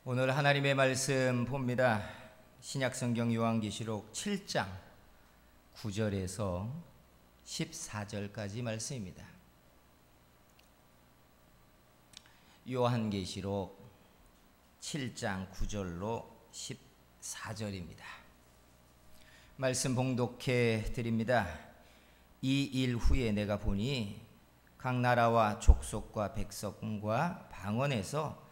오늘 하나님의 말씀 봅니다. 신약성경 요한계시록 7장 9절에서 14절까지 말씀입니다. 요한계시록 7장 9절로 14절입니다. 말씀 봉독해 드립니다. 이 일 후에 내가 보니 각 나라와 족속과 백성과 방언에서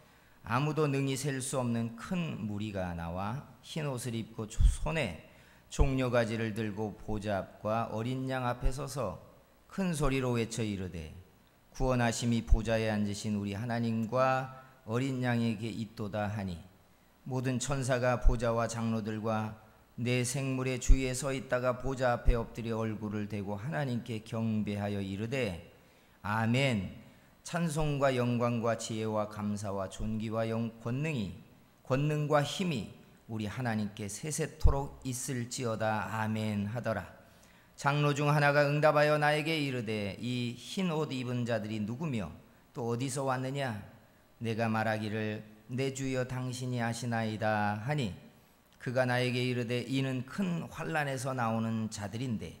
아무도 능히 셀 수 없는 큰 무리가 나와 흰 옷을 입고 손에 종려가지를 들고 보좌 앞과 어린 양 앞에 서서 큰 소리로 외쳐 이르되 구원하심이 보좌에 앉으신 우리 하나님과 어린 양에게 있도다 하니 모든 천사가 보좌와 장로들과 내 생물의 주위에 서 있다가 보좌 앞에 엎드려 얼굴을 대고 하나님께 경배하여 이르되 아멘. 찬송과 영광과 지혜와 감사와 존귀와 권능과 힘이 우리 하나님께 세세토록 있을지어다. 아멘 하더라. 장로 중 하나가 응답하여 나에게 이르되 이 흰 옷 입은 자들이 누구며 또 어디서 왔느냐? 내가 말하기를 내 주여 당신이 아시나이다 하니 그가 나에게 이르되 이는 큰 환난에서 나오는 자들인데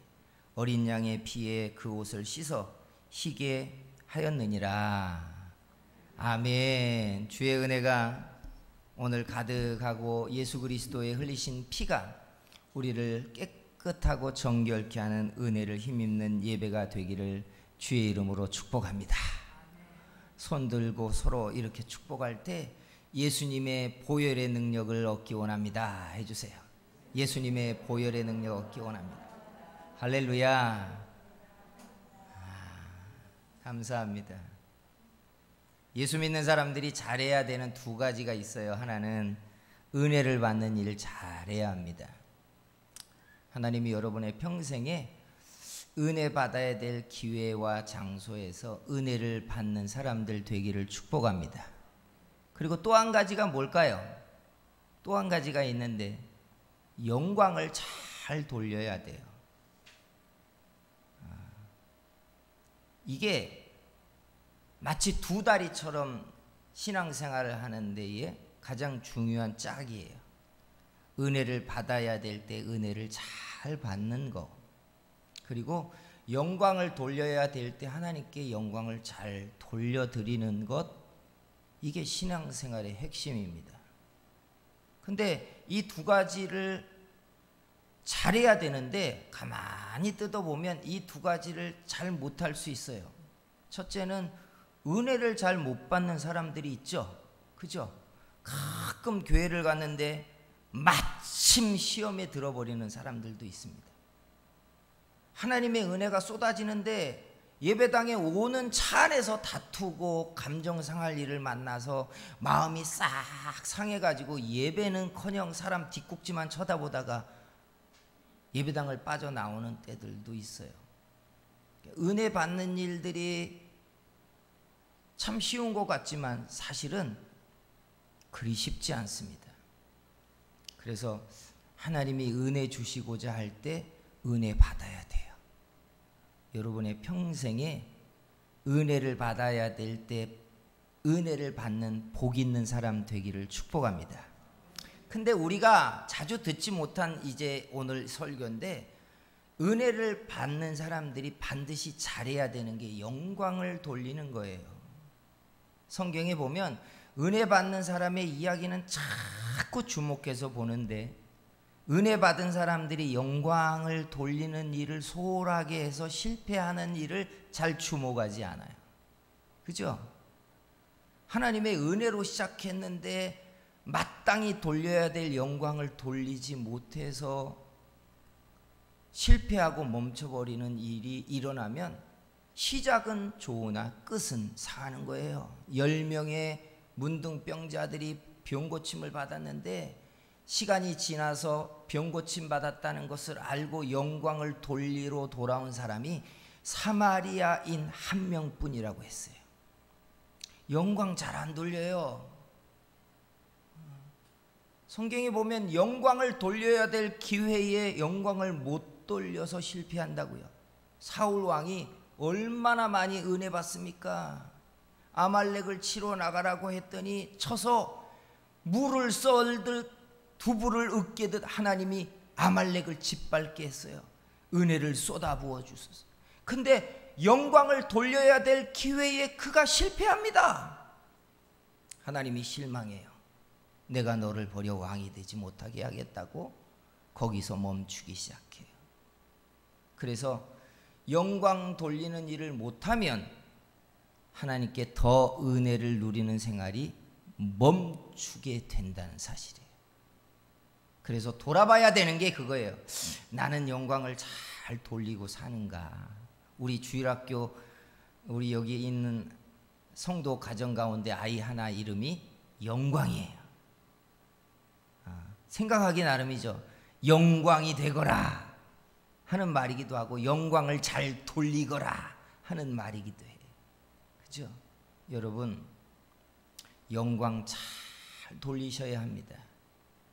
어린 양의 피에 그 옷을 씻어 희게 하였느니라. 아멘. 주의 은혜가 오늘 가득하고 예수 그리스도의 흘리신 피가 우리를 깨끗하고 정결케 하는 은혜를 힘입는 예배가 되기를 주의 이름으로 축복합니다. 손 들고 서로 이렇게 축복할 때 예수님의 보혈의 능력을 얻기 원합니다 해주세요. 예수님의 보혈의 능력 얻기 원합니다. 할렐루야. 감사합니다. 예수 믿는 사람들이 잘해야 되는 두 가지가 있어요. 하나는 은혜를 받는 일을 잘해야 합니다. 하나님이 여러분의 평생에 은혜 받아야 될 기회와 장소에서 은혜를 받는 사람들 되기를 축복합니다. 그리고 또 한 가지가 뭘까요? 또 한 가지가 있는데 영광을 잘 돌려야 돼요. 이게 마치 두 다리처럼 신앙생활을 하는 데에 가장 중요한 짝이에요. 은혜를 받아야 될 때 은혜를 잘 받는 거, 그리고 영광을 돌려야 될 때 하나님께 영광을 잘 돌려드리는 것, 이게 신앙생활의 핵심입니다. 근데 이 두 가지를 잘해야 되는데 가만히 뜯어보면 이 두 가지를 잘 못할 수 있어요. 첫째는 은혜를 잘 못 받는 사람들이 있죠. 그죠? 가끔 교회를 갔는데 마침 시험에 들어버리는 사람들도 있습니다. 하나님의 은혜가 쏟아지는데 예배당에 오는 차 안에서 다투고 감정 상할 일을 만나서 마음이 싹 상해가지고 예배는커녕 사람 뒷꼭지만 쳐다보다가 예배당을 빠져나오는 때들도 있어요. 은혜 받는 일들이 참 쉬운 것 같지만 사실은 그리 쉽지 않습니다. 그래서 하나님이 은혜 주시고자 할 때 은혜 받아야 돼요. 여러분의 평생에 은혜를 받아야 될 때 은혜를 받는 복 있는 사람 되기를 축복합니다. 근데 우리가 자주 듣지 못한 이제 오늘 설교인데 은혜를 받는 사람들이 반드시 잘해야 되는 게 영광을 돌리는 거예요. 성경에 보면 은혜 받는 사람의 이야기는 자꾸 주목해서 보는데 은혜 받은 사람들이 영광을 돌리는 일을 소홀하게 해서 실패하는 일을 잘 주목하지 않아요. 그죠? 하나님의 은혜로 시작했는데 마땅히 돌려야 될 영광을 돌리지 못해서 실패하고 멈춰버리는 일이 일어나면 시작은 좋으나 끝은 상하는 거예요. 10명의 문둥병자들이 병고침을 받았는데 시간이 지나서 병고침 받았다는 것을 알고 영광을 돌리러 돌아온 사람이 사마리아인 한 명뿐이라고 했어요. 영광 잘 안 돌려요. 성경에 보면 영광을 돌려야 될 기회에 영광을 못 돌려서 실패한다고요. 사울 왕이 얼마나 많이 은혜 받습니까? 아말렉을 치러 나가라고 했더니 쳐서 물을 썰듯 두부를 으깨듯 하나님이 아말렉을 짓밟게 했어요. 은혜를 쏟아부어 주소서. 근데 영광을 돌려야 될 기회에 그가 실패합니다. 하나님이 실망해요. 내가 너를 버려 왕이 되지 못하게 하겠다고 거기서 멈추기 시작해요. 그래서 영광 돌리는 일을 못하면 하나님께 더 은혜를 누리는 생활이 멈추게 된다는 사실이에요. 그래서 돌아봐야 되는 게 그거예요. 나는 영광을 잘 돌리고 사는가. 우리 주일학교 우리 여기 있는 성도 가정 가운데 아이 하나 이름이 영광이에요. 생각하기 나름이죠. 영광이 되거라 하는 말이기도 하고 영광을 잘 돌리거라 하는 말이기도 해요. 그죠? 여러분, 영광 잘 돌리셔야 합니다.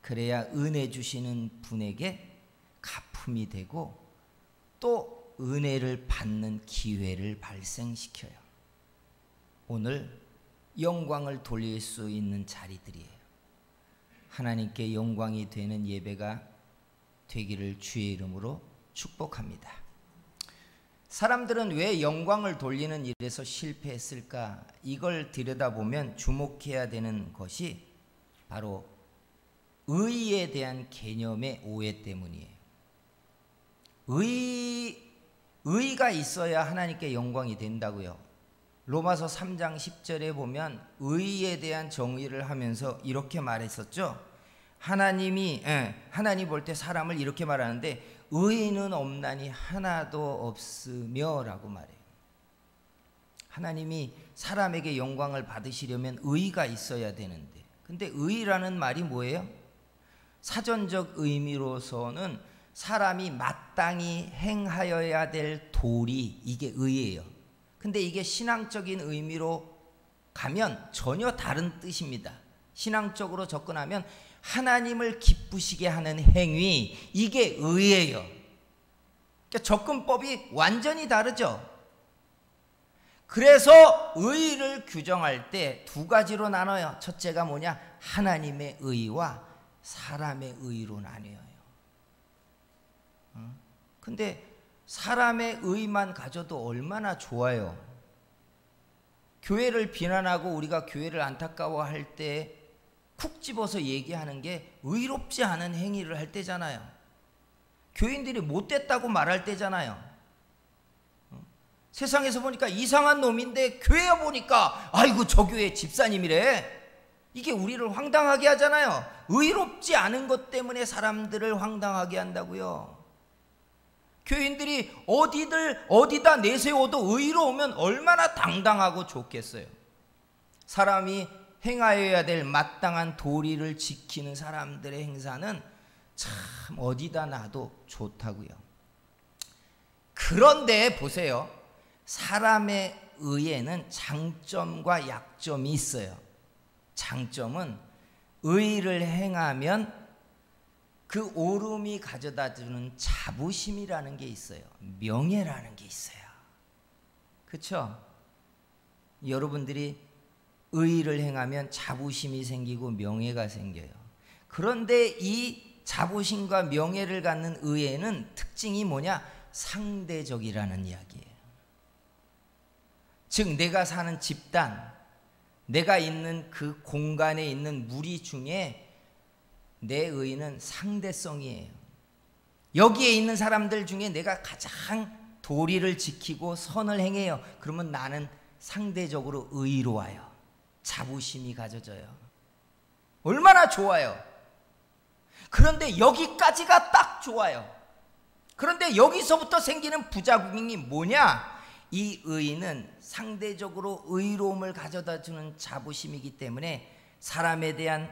그래야 은혜 주시는 분에게 가품이 되고 또 은혜를 받는 기회를 발생시켜요. 오늘 영광을 돌릴 수 있는 자리들이에요. 하나님께 영광이 되는 예배가 되기를 주의 이름으로 축복합니다. 사람들은 왜 영광을 돌리는 일에서 실패했을까? 이걸 들여다보면 주목해야 되는 것이 바로 의에 대한 개념의 오해 때문이에요. 의가 있어야 하나님께 영광이 된다고요. 로마서 3장 10절에 보면 의에 대한 정의를 하면서 이렇게 말했었죠. 하나님 볼 때 사람을 이렇게 말하는데 의인은 없나니 하나도 없으며 라고 말해요. 하나님이 사람에게 영광을 받으시려면 의가 있어야 되는데, 근데 의라는 말이 뭐예요? 사전적 의미로서는 사람이 마땅히 행하여야 될 도리, 이게 의예요. 근데 이게 신앙적인 의미로 가면 전혀 다른 뜻입니다. 신앙적으로 접근하면 하나님을 기쁘시게 하는 행위, 이게 의예요. 그러니까 접근법이 완전히 다르죠. 그래서 의를 규정할 때 두 가지로 나눠요. 첫째가 뭐냐? 하나님의 의와 사람의 의로 나뉘어요. 근데 사람의 의만 가져도 얼마나 좋아요. 교회를 비난하고 우리가 교회를 안타까워할 때 쿡 집어서 얘기하는 게 의롭지 않은 행위를 할 때잖아요. 교인들이 못됐다고 말할 때잖아요. 세상에서 보니까 이상한 놈인데 교회에 보니까 아이고 저 교회 집사님이래. 이게 우리를 황당하게 하잖아요. 의롭지 않은 것 때문에 사람들을 황당하게 한다고요. 교인들이 어디다 내세워도 의로우면 얼마나 당당하고 좋겠어요. 사람이 행하여야 될 마땅한 도리를 지키는 사람들의 행사는 참 어디다 놔도 좋다고요. 그런데 보세요. 사람의 의에는 장점과 약점이 있어요. 장점은 의를 행하면 그 옳음이 가져다주는 자부심이라는 게 있어요. 명예라는 게 있어요. 그렇죠? 여러분들이 의를 행하면 자부심이 생기고 명예가 생겨요. 그런데 이 자부심과 명예를 갖는 의에는 특징이 뭐냐? 상대적이라는 이야기예요. 즉 내가 사는 집단, 내가 있는 그 공간에 있는 무리 중에 내 의는 상대성이에요. 여기에 있는 사람들 중에 내가 가장 도리를 지키고 선을 행해요. 그러면 나는 상대적으로 의로워요. 자부심이 가져져요. 얼마나 좋아요. 그런데 여기까지가 딱 좋아요. 그런데 여기서부터 생기는 부작용이 뭐냐? 이 의는 상대적으로 의로움을 가져다주는 자부심이기 때문에 사람에 대한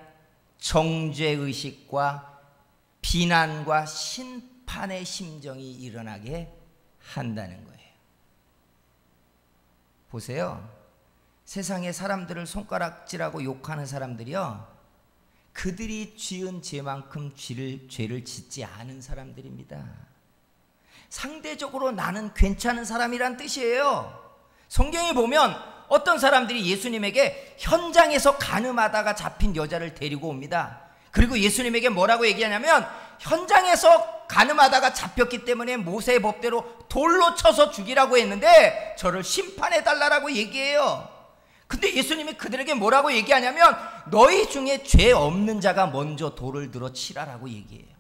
정죄의식과 비난과 심판의 심정이 일어나게 한다는 거예요. 보세요. 세상에 사람들을 손가락질하고 욕하는 사람들이요, 그들이 지은 죄만큼 죄를 짓지 않은 사람들입니다. 상대적으로 나는 괜찮은 사람이란 뜻이에요. 성경에 보면 어떤 사람들이 예수님에게 현장에서 간음하다가 잡힌 여자를 데리고 옵니다. 그리고 예수님에게 뭐라고 얘기하냐면 현장에서 간음하다가 잡혔기 때문에 모세의 법대로 돌로 쳐서 죽이라고 했는데 저를 심판해달라고 얘기해요. 근데 예수님이 그들에게 뭐라고 얘기하냐면 너희 중에 죄 없는 자가 먼저 돌을 들어 치라라고 얘기해요.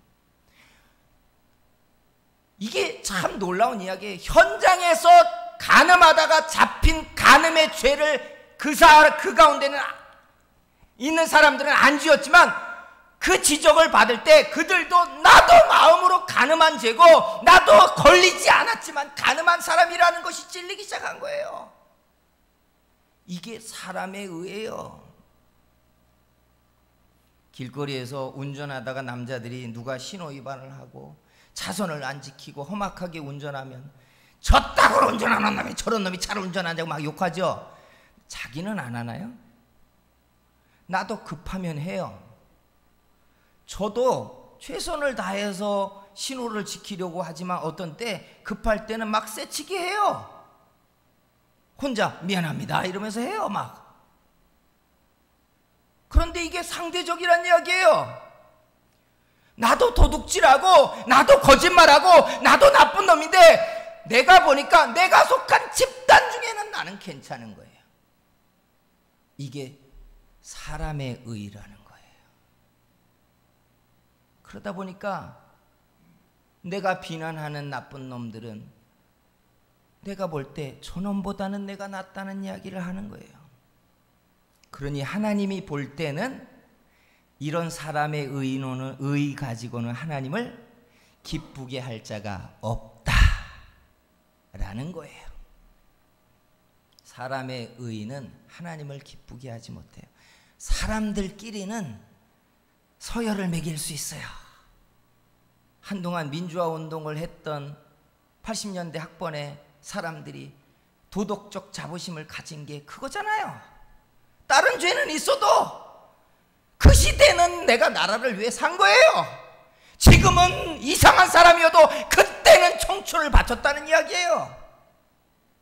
이게 참 놀라운 이야기예요. 현장에서 간음하다가 잡힌 간음의 죄를 그 가운데는 있는 사람들은 안 지었지만 그 지적을 받을 때 그들도 나도 마음으로 간음한 죄고 나도 걸리지 않았지만 간음한 사람이라는 것이 찔리기 시작한 거예요. 이게 사람의 의예요. 길거리에서 운전하다가 남자들이 누가 신호위반을 하고 차선을 안 지키고 험악하게 운전하면 저 따구로 운전하는 놈이 저런 놈이 차를 운전하냐고 막 욕하죠. 자기는 안 하나요? 나도 급하면 해요. 저도 최선을 다해서 신호를 지키려고 하지만 어떤 때 급할 때는 막 새치기 해요. 혼자 미안합니다 이러면서 해요 막. 그런데 이게 상대적이란 이야기예요. 나도 도둑질하고 나도 거짓말하고 나도 나쁜 놈인데 내가 보니까 내가 속한 집단 중에는 나는 괜찮은 거예요. 이게 사람의 의라는 거예요. 그러다 보니까 내가 비난하는 나쁜 놈들은 내가 볼 때 저놈보다는 내가 낫다는 이야기를 하는 거예요. 그러니 하나님이 볼 때는 이런 사람의 의 가지고는 하나님을 기쁘게 할 자가 없다라는 거예요. 사람의 의는 하나님을 기쁘게 하지 못해요. 사람들끼리는 서열을 매길 수 있어요. 한동안 민주화 운동을 했던 80년대 학번의 사람들이 도덕적 자부심을 가진 게 그거잖아요. 다른 죄는 있어도 그 시대는 내가 나라를 위해 산 거예요. 지금은 이상한 사람이어도 그때는 청춘을 바쳤다는 이야기예요.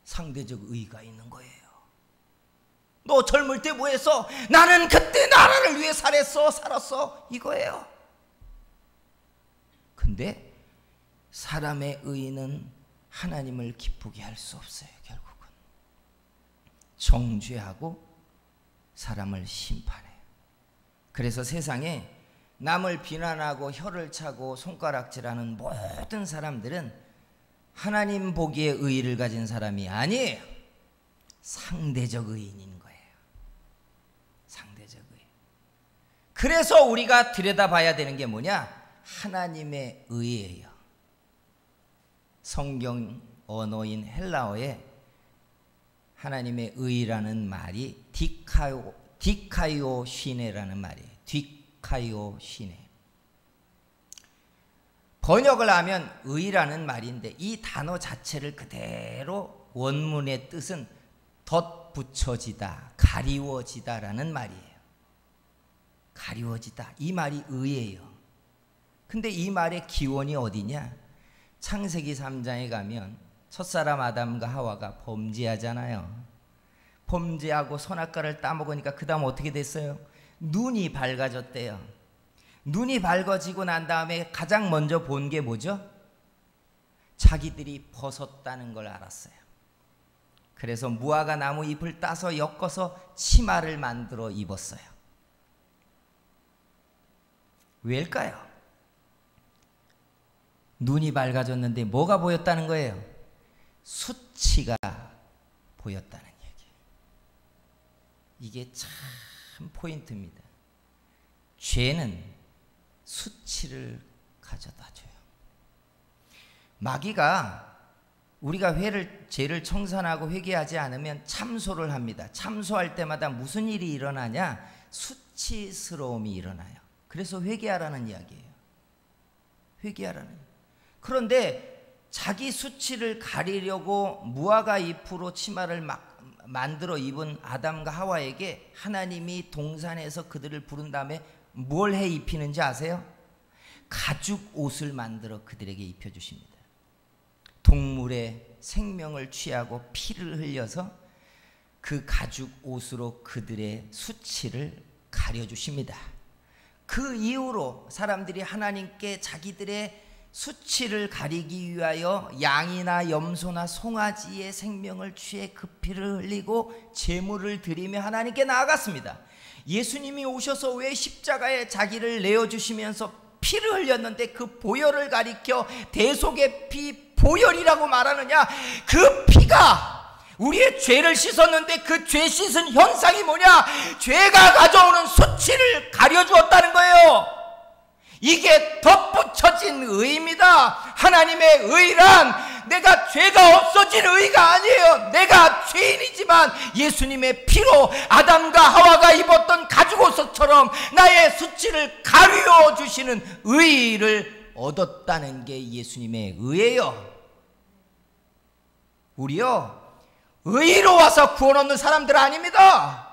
상대적 의의가 있는 거예요. 너 젊을 때 뭐 했어? 나는 그때 나라를 위해 살았어 이거예요. 근데 사람의 의의는 하나님을 기쁘게 할 수 없어요. 결국은 정죄하고 사람을 심판해요. 그래서 세상에 남을 비난하고 혀를 차고 손가락질하는 모든 사람들은 하나님 보기에 의의를 가진 사람이 아니에요. 상대적 의인인 거예요. 상대적 의. 그래서 우리가 들여다봐야 되는 게 뭐냐? 하나님의 의예요. 성경 언어인 헬라어에 하나님의 의라는 말이 디카이오 시네라는 말이에요. 디카이오 시네. 번역을 하면 의라는 말인데 이 단어 자체를 그대로 원문의 뜻은 덧붙여지다, 가리워지다라는 말이에요. 가리워지다. 이 말이 의예요. 근데 이 말의 기원이 어디냐? 창세기 3장에 가면 첫사람 아담과 하와가 범죄하잖아요. 범죄하고 선악과를 따먹으니까 그 다음 어떻게 됐어요? 눈이 밝아졌대요. 눈이 밝아지고 난 다음에 가장 먼저 본 게 뭐죠? 자기들이 벗었다는 걸 알았어요. 그래서 무화과 나무 잎을 따서 엮어서 치마를 만들어 입었어요. 왜일까요? 눈이 밝아졌는데 뭐가 보였다는 거예요? 수치가 보였다는 얘기예요. 이게 참 포인트입니다. 죄는 수치를 가져다 줘요. 마귀가 우리가 죄를 청산하고 회개하지 않으면 참소를 합니다. 참소할 때마다 무슨 일이 일어나냐? 수치스러움이 일어나요. 그래서 회개하라는 이야기예요. 회개하라는. 그런데 자기 수치를 가리려고 무화과 잎으로 치마를 만들어 입은 아담과 하와에게 하나님이 동산에서 그들을 부른 다음에 뭘 해 입히는지 아세요? 가죽 옷을 만들어 그들에게 입혀주십니다. 동물의 생명을 취하고 피를 흘려서 그 가죽 옷으로 그들의 수치를 가려주십니다. 그 이후로 사람들이 하나님께 자기들의 수치를 가리기 위하여 양이나 염소나 송아지의 생명을 취해 그 피를 흘리고 제물을 드리며 하나님께 나아갔습니다. 예수님이 오셔서 왜 십자가에 자기를 내어주시면서 피를 흘렸는데 그 보혈을 가리켜 대속의 피 보혈이라고 말하느냐? 그 피가 우리의 죄를 씻었는데 그 죄 씻은 현상이 뭐냐? 죄가 가져오는 수치를 가려주었다는 거예요. 이게 덧붙여진 의입니다. 하나님의 의란 내가 죄가 없어진 의가 아니에요. 내가 죄인이지만 예수님의 피로 아담과 하와가 입었던 가죽옷처럼 나의 수치를 가려 주시는 의를 얻었다는 게 예수님의 의예요. 우리요, 의로 와서 구원 얻는 사람들 아닙니다.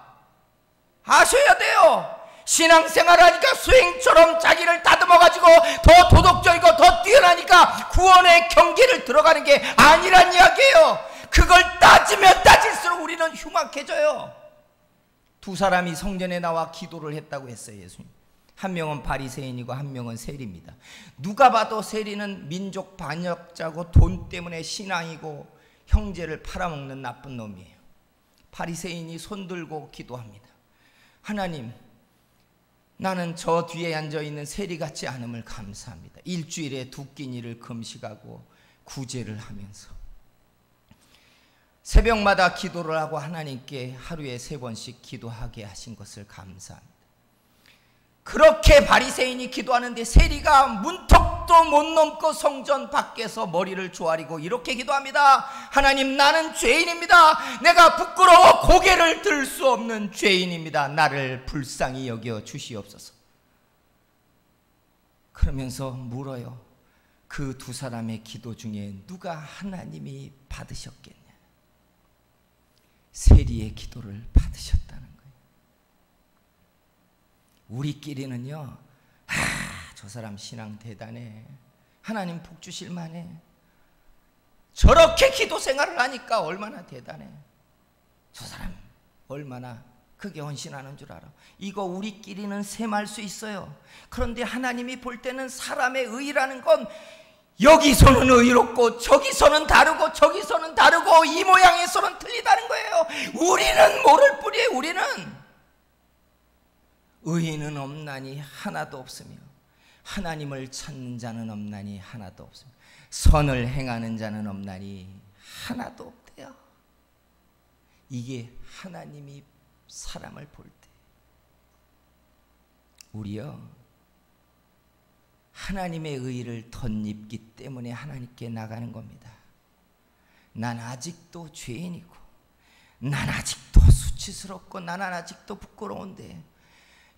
아셔야 돼요. 신앙생활 하니까 수행처럼 자기를 다듬어가지고 더 도덕적이고 더 뛰어나니까 구원의 경계를 들어가는 게 아니란 이야기예요. 그걸 따지면 따질수록 우리는 흉악해져요. 두 사람이 성전에 나와 기도를 했다고 했어요. 예수님. 한 명은 바리새인이고 한 명은 세리입니다. 누가 봐도 세리는 민족 반역자고 돈 때문에 신앙이고 형제를 팔아먹는 나쁜 놈이에요. 바리새인이 손들고 기도합니다. 하나님, 나는 저 뒤에 앉아있는 세리 같지 않음을 감사합니다. 일주일에 2끼니를 금식하고 구제를 하면서 새벽마다 기도를 하고 하나님께 하루에 3번씩 기도하게 하신 것을 감사합니다. 그렇게 바리새인이 기도하는데 세리가 문턱도 못 넘고 성전 밖에서 머리를 조아리고 이렇게 기도합니다. 하나님, 나는 죄인입니다. 내가 부끄러워 고개를 들 수 없는 죄인입니다. 나를 불쌍히 여겨 주시옵소서. 그러면서 물어요. 그 두 사람의 기도 중에 누가 하나님이 받으셨겠냐? 세리의 기도를 받으셨다는 거예요. 우리끼리는요, 저 사람 신앙 대단해, 하나님 복 주실 만해, 저렇게 기도 생활을 하니까 얼마나 대단해, 저 사람 얼마나 크게 헌신하는 줄 알아. 이거 우리끼리는 셈할 수 있어요. 그런데 하나님이 볼 때는 사람의 의라는 건 여기서는 의롭고 저기서는 다르고 저기서는 다르고 이 모양에서는 틀리다는 거예요. 우리는 모를 뿐이에요. 우리는 의인은 없나니 하나도 없으며 하나님을 찾는 자는 없나니 하나도 없으며 선을 행하는 자는 없나니 하나도 없대요. 이게 하나님이 사람을 볼 때 우리요, 하나님의 의를 덧입기 때문에 하나님께 나가는 겁니다. 난 아직도 죄인이고 난 아직도 수치스럽고 나는 아직도 부끄러운데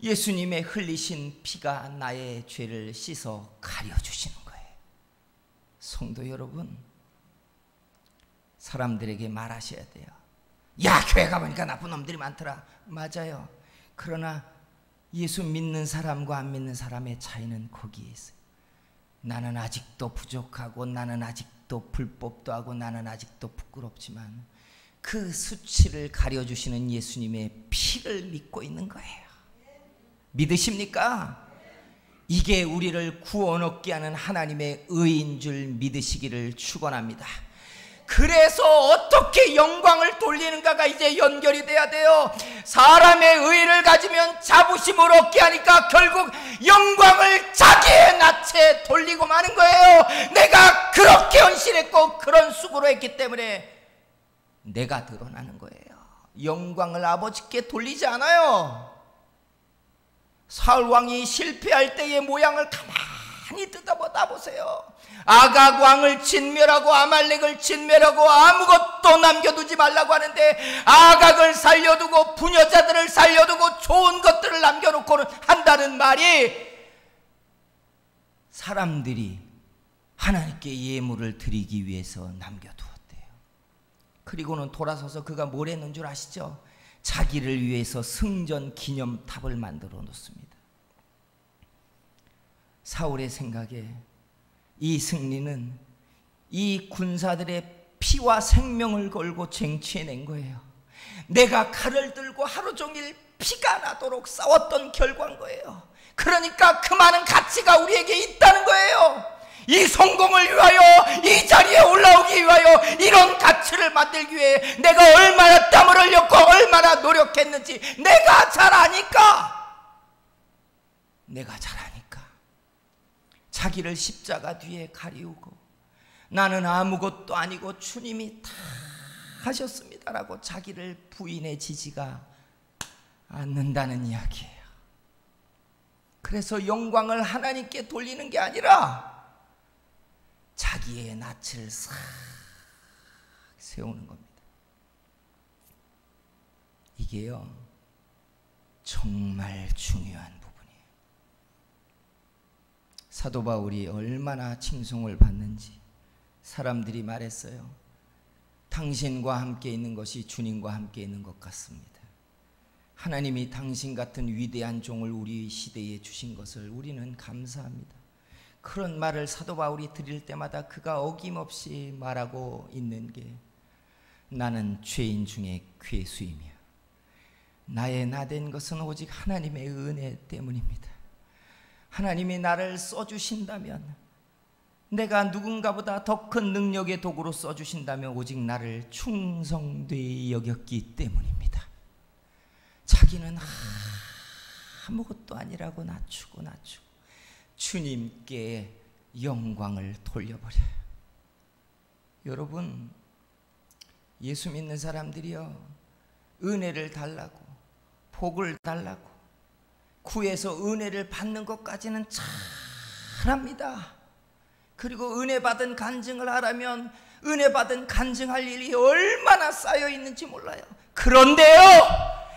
예수님의 흘리신 피가 나의 죄를 씻어 가려주시는 거예요. 성도 여러분, 사람들에게 말하셔야 돼요. 야, 교회 가보니까 나쁜 놈들이 많더라. 맞아요. 그러나 예수 믿는 사람과 안 믿는 사람의 차이는 거기에 있어요. 나는 아직도 부족하고 나는 아직도 불법도 하고 나는 아직도 부끄럽지만 그 수치를 가려주시는 예수님의 피를 믿고 있는 거예요. 믿으십니까? 이게 우리를 구원 얻게 하는 하나님의 의인 줄 믿으시기를 축원합니다. 그래서 어떻게 영광을 돌리는가가 이제 연결이 돼야 돼요. 사람의 의를 가지면 자부심을 얻게 하니까 결국 영광을 자기의 낯에 돌리고 마는 거예요. 내가 그렇게 헌신했고 그런 수고로 했기 때문에 내가 드러나는 거예요. 영광을 아버지께 돌리지 않아요. 사울 왕이 실패할 때의 모양을 가만히 뜯어보다 보세요. 아각 왕을 진멸하고 아말렉을 진멸하고 아무것도 남겨두지 말라고 하는데 아각을 살려두고 부녀자들을 살려두고 좋은 것들을 남겨놓고는 한다는 말이 사람들이 하나님께 예물을 드리기 위해서 남겨두었대요. 그리고는 돌아서서 그가 뭘 했는 줄 아시죠? 자기를 위해서 승전 기념탑을 만들어 놓습니다. 사울의 생각에 이 승리는 이 군사들의 피와 생명을 걸고 쟁취해낸 거예요. 내가 칼을 들고 하루 종일 피가 나도록 싸웠던 결과인 거예요. 그러니까 그 많은 가치가 우리에게 있다는 거예요. 이 성공을 위하여, 이 자리에 올라오기 위하여, 이런 가치를 만들기 위해 내가 얼마나 땀을 흘렸고 얼마나 노력했는지 내가 잘 아니까. 자기를 십자가 뒤에 가리우고 나는 아무것도 아니고 주님이 다 하셨습니다라고 자기를 부인해지지가 않는다는 이야기예요. 그래서 영광을 하나님께 돌리는 게 아니라 자기의 낯을 싹 세우는 겁니다. 이게요, 정말 중요한 부분이에요. 사도 바울이 얼마나 칭송을 받는지 사람들이 말했어요. 당신과 함께 있는 것이 주님과 함께 있는 것 같습니다. 하나님이 당신 같은 위대한 종을 우리 시대에 주신 것을 우리는 감사합니다. 그런 말을 사도 바울이 드릴 때마다 그가 어김없이 말하고 있는 게, 나는 죄인 중에 괴수이며 나의 나된 것은 오직 하나님의 은혜 때문입니다. 하나님이 나를 써주신다면, 내가 누군가보다 더 큰 능력의 도구로 써주신다면 오직 나를 충성되이 여겼기 때문입니다. 자기는 아무것도 아니라고 낮추고 주님께 영광을 돌려버려요. 여러분, 예수 믿는 사람들이요, 은혜를 달라고, 복을 달라고, 구해서 은혜를 받는 것까지는 잘합니다. 그리고 은혜 받은 간증을 하라면 은혜 받은 간증할 일이 얼마나 쌓여 있는지 몰라요. 그런데요,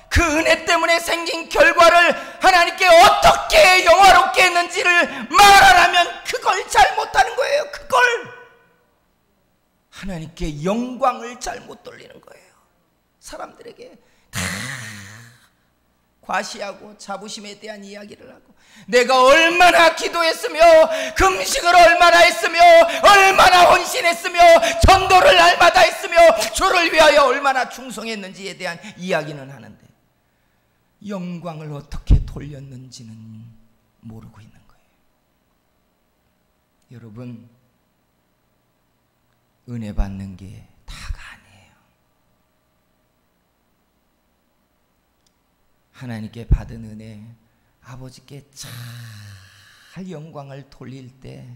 그 은혜 때문에 생긴 결과를 하나님께 어떻게 영화롭게 했는지를 말하라면 그걸 잘 못하는 거예요. 그걸 하나님께 영광을 잘못 돌리는 거예요. 사람들에게 다 과시하고 자부심에 대한 이야기를 하고, 내가 얼마나 기도했으며 금식을 얼마나 했으며 얼마나 헌신했으며 전도를 날마다 했으며 주를 위하여 얼마나 충성했는지에 대한 이야기는 하는데 영광을 어떻게 돌렸는지는 모르고 있는 거예요. 여러분, 은혜 받는 게 다가 아니에요. 하나님께 받은 은혜, 아버지께 잘 영광을 돌릴 때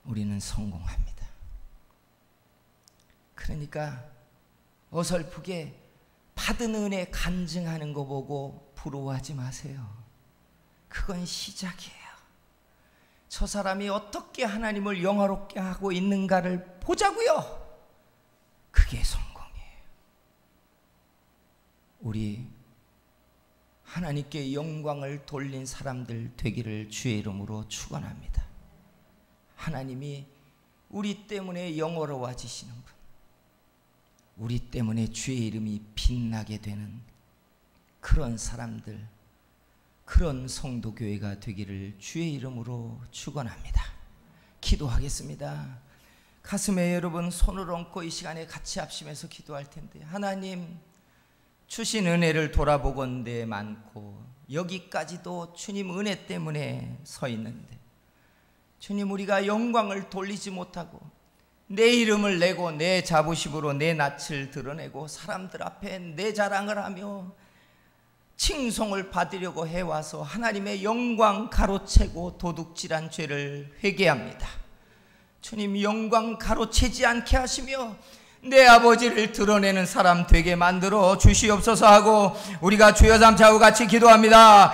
우리는 성공합니다. 그러니까 어설프게 받은 은혜 간증하는 거 보고 부러워하지 마세요. 그건 시작이에요. 저 사람이 어떻게 하나님을 영화롭게 하고 있는가를 보자고요. 그게 성공이에요. 우리 하나님께 영광을 돌린 사람들 되기를 주의 이름으로 축원합니다. 하나님이 우리 때문에 영화로워지시는 분, 우리 때문에 주의 이름이 빛나게 되는 그런 사람들, 그런 성도교회가 되기를 주의 이름으로 축원합니다. 기도하겠습니다. 가슴에 여러분 손을 얹고 이 시간에 같이 합심해서 기도할 텐데, 하나님, 주신 은혜를 돌아보건대 많고 여기까지도 주님 은혜 때문에 서 있는데, 주님, 우리가 영광을 돌리지 못하고 내 이름을 내고 내 자부심으로 내 낯을 드러내고 사람들 앞에 내 자랑을 하며 칭송을 받으려고 해와서 하나님의 영광 가로채고 도둑질한 죄를 회개합니다. 주님, 영광 가로채지 않게 하시며 내 아버지를 드러내는 사람 되게 만들어 주시옵소서 하고 우리가 주여 삼차고 같이 기도합니다.